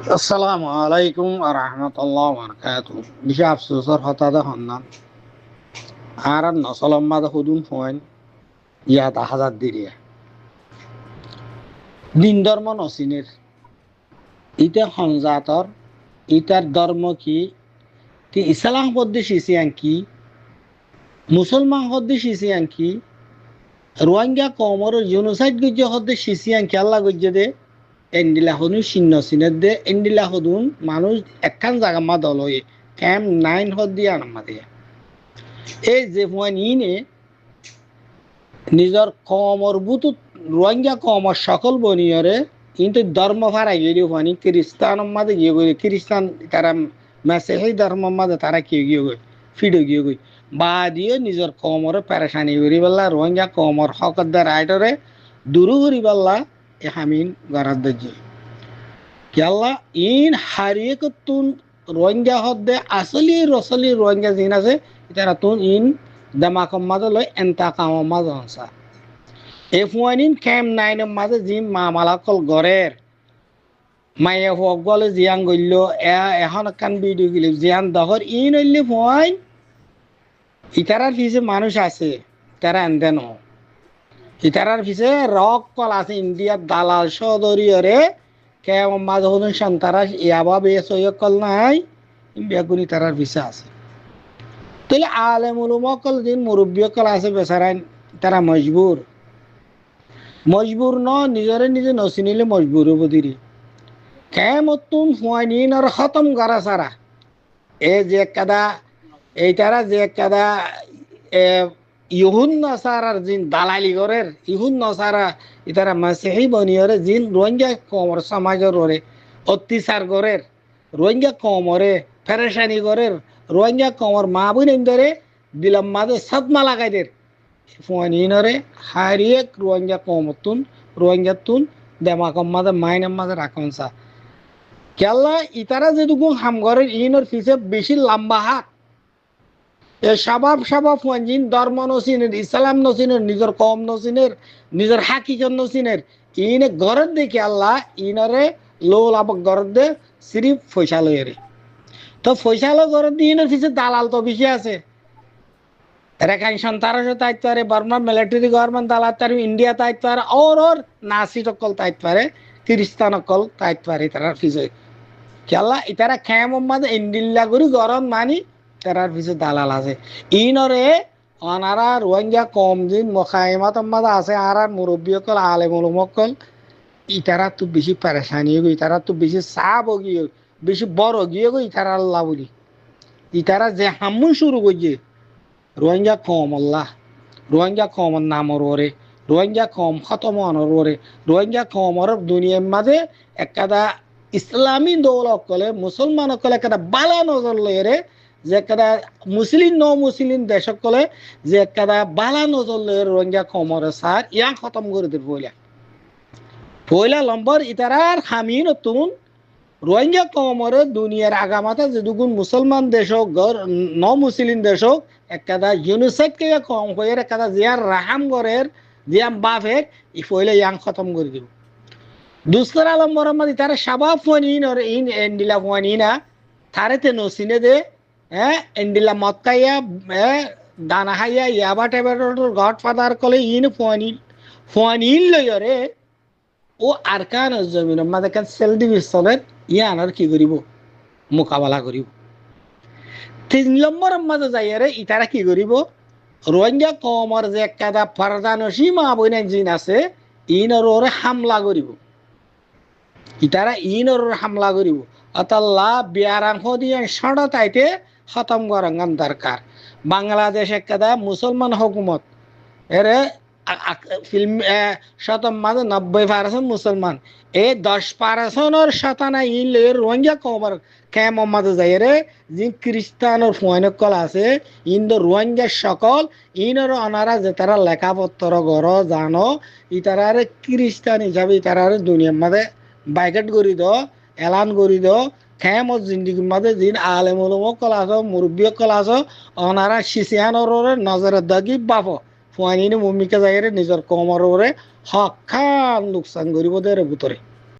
আসসালামু আলাইকুম আরহামতুল্লাহ বারাকাতু বিশা আফসোসর হতাদা হন্নান আর নসলম্মাদ হুদুন ফোন ইয়াত হাজার দিরিয়া দিন ধর্ম নসিনের ইতে হনজাতর ইতার ধর্ম কি কি ইসলাম পদ্ধতি শিশিয়ান কি মুসলমান হদ্দি শিশিয়ান কি রোহিঙ্গা কমর জেনোসাইড গজ্য হদ্দি শিশিয়ান কি আল্লাহ গজ্য দে এন্ডিলা হদুন শূন্য সিনের দে এন্ডিলা হদুন মানুষ একখান জায়গা মা দল হয়ে ক্যাম্প 9 হদ্দি আনামা দিয়ে এই যে ফোন ইনে নিজের কমর বুতুত রোহিঙ্গা কমর সকল বনিয়রে কিন্তু ধর্ম ফারাই গিয়ে ফানি খ্রিস্টান মাঝে গিয়ে গই খ্রিস্টান তারা মেসেহি ধর্ম মাঝে তারা কি গিয়ে গই ফিডে গিয়ে গই বা দিয়ে নিজের কমরে পেরেশানি করি পাল্লা রোহিঙ্গা কমর হকদার রাইটরে দূর করি পাল্লা এ হামিন গরাদ দজ্জি কেল্লা ইন হারিয়ে কতুন রোহিঙ্গা হদ্দে আসলি রসলি রোহিঙ্গা জিন আছে তারা তুন ইন দামাকম মাঝে লয় এন্তা কামর মাঝে হনসা এফওয়ানিন ক্যাম্প 9 মাঝে জিন মামালাকল গড়ের মায়ে হক বলে জিয়ান গইল এখন কান ভিডিও গিলি জিয়ান দহর ইন হইলে ফোয়াইন ইতারার পিছে মানুষ আছে তারা এনদেন ইতারার পিছে রক কল আছে ইন্ডিয়ার দালাল সদরিয়রে ক্যাম্প মাঝে হদুন সন্তারা ইয়াবা বেশ কল নাই বেগুনি তারার পিছে আছে তাহলে আলেমুল উমকল দিন মুরব্বী কল আছে বেচারাইন তারা মজবুর ন নিজরে নিজে নচিনিলে মজবুর হব দিরি কেমতুন হুয়াইনিন আর খতম করা সারা এ যে কাদা এই তারা যে কাদা ইহুন নসারার জিন দালালি করের ইহুন নসারা ইতারা মাসিহি বনিয়রে জিন রোহিঙ্গা কমর সমাজের ওরে অত্যাচার করের রোহিঙ্গা কমরে ফেরেশানি করের রোহিঙ্গা কমর মা বোন ধরে দিলাম মাঝে সদমা লাগাইদের ফোয়ানিনরে হারিয়েক রোহিঙ্গা কমতুন রোহিঙ্গাতুন দেমাকম মাঝে মাইনের মাঝে রাখনসা কেল্লা ইতারা যেটুকু হামগরের ইনর ফিসে বেশি লম্বা হাত এ স্বভাব ফোয়ানজিন ধর্ম নসিনের ইসলাম নসিনের নিজের কম নসিনের নিজের হাকিকত নসিনের ইনে ঘরের দেখে আল্লাহ ইনরে লো লাভ ঘরের দে সিরিফ পয়সা লইরে তো পয়সা লো ঘরের দিয়ে ইনের ফিসে দালাল তো বেশি আছে রেখাইন সন্তারস তাইতে পারে বর্মা মিলিটারি গভর্নমেন্ট দালাত পারে ইন্ডিয়া তাইতে পারে ওর নাসি অকল তাইতে পারে খ্রিস্টান অকল তাইতে পারে তারা ফিজে খেলা ইতারা খেম মাঝে ইন্ডিল্লা করি গরম মানি তারার পিছে দালাল আছে ইনরে অনারা রোহিঙ্গা কম দিন মখাইমাত মাঝে আছে আর মুরব্বী অকল আলেমুল মকল ইতারা তো বেশি পেরেশানি গো ইতারা তো বেশি চাপ গিয়ে বেশি বড় গিয়ে গো ইতারা আল্লাহ বলি ইতারা যে হামুন শুরু করছে রোহিঙ্গা কম আল্লাহ রোহিঙ্গা কম নামর ওরে রোহিঙ্গা কম খতম অনর ওরে রোহিঙ্গা কম অরব দুনিয়ার মাঝে একটা ইসলামী দৌল অকলে মুসলমান অকলে একটা বালা নজর লয়েরে যে একটা মুসলিম মুসলিম দেশ অকলে যে একটা বালা নজর লয়ে রোহিঙ্গা কমরে সার ইয়াং খতম করে দেব পয়লা লম্বর ইতারার হামি নতুন রোহিঙ্গা কমরে দুনিয়ার আগামাতা যে দুগুণ মুসলমান দেশ হোক মুসলিম দেশ হোক একটা ইউনিসেফ কে কম হয়ে একটা জিয়ার রাহাম গরের জিয়াম বাফের ই পয়লা ইয়াং খতম করে দিব দুসরা নম্বর মধ্যে তারা সাবাব ফোয়ানিন আর ইন এন্ডিলা ফোয়ানিনা থারেতে নসিনে দে এন্ডিলা মক্কাইয়া দানা হাইয়া ইয়াবা টেবার গড ফাদার কলে ইন ফোয়ানিন লইরে ও আরকান জমিন মাঝে কেন সেল ডিভিশনের ইয়ানার কি করিব মোকাবেলা করিব 3 নম্বর মাঝে যাইয়ারে ইতারা কি করিব রোহিঙ্গা কমর যে একটা ফরদানসী মা বইনা জিন আছে ইনর ওরে হামলা করিব ইতারা ইনর হামলা করিব অতল্লা বিয়ারাং দিয়ে সড়া তাইতে খতম করাঙ্গান দরকার বাংলাদেশ একটা মুসলমান হুকুমত এরে ফিল্ম শতম মাঝে 90% মুসলমান এই 10% শতানা ইন লে রোহিঙ্গা কমর ক্যাম মাঝে যাই রে যে খ্রিস্টানোর ফোয়ানকল আছে ইন্দো রোহিঙ্গা সকল ইনর অনারা যে তারা লেখাপত্র গর জানো ইতারারে খ্রিস্টান হিসাবে ইতারারে দুনিয়ার মাঝে বাইকাট করি দ এলান করি দ খেম জিন্দিগির মাঝে জিন আলেমুল কল আছো মুরব্বী কল আছো অনারা শিশিয়ানোর নজরে দাগি বাপ ফুয়ানি ভূমিকা যাই নিজের কমর হক খান লোকসান করিব দে ভিতরে